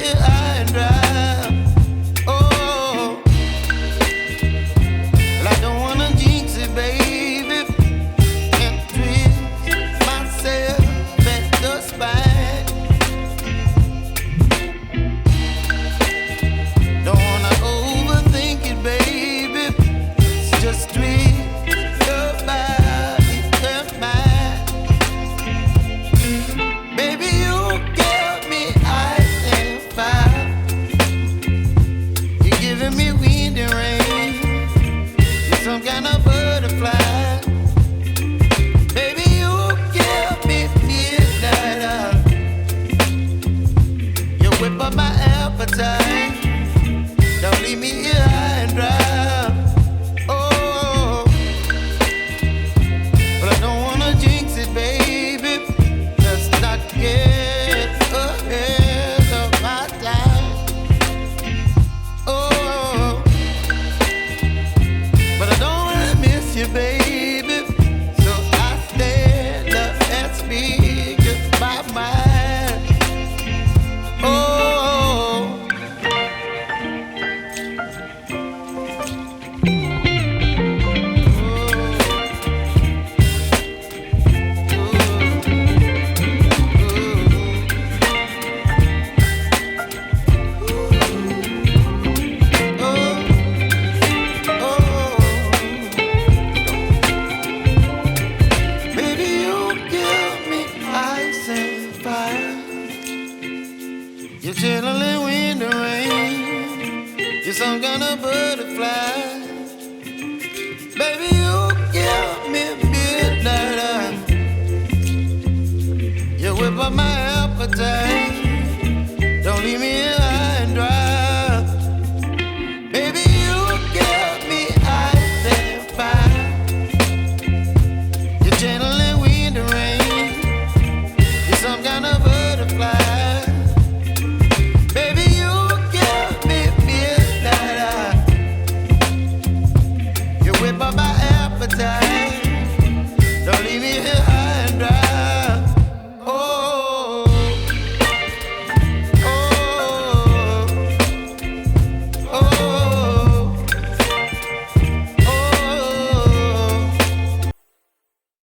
here high and dry. Oh, well, I don't wanna jinx it, baby, and twist myself at the spine. Don't wanna overthink it, baby. It's just twist your body and mine. Baby, you give me ice and fire. You're giving me wind and rain. You're some kind of butterfly. Baby, you give me midnight. You whip up my appetite. Don't leave me here high and dry. Oh, but I don't wanna jinx it, baby. Let's not get ahead of my time. Oh, but I don't wanna miss you, baby. So I stand up and speak my mind. Oh. Baby, you give me ice and fire. You're chilling wind and rain. You're some kind of butterfly. Baby, you give me midnight. You whip up my appetite.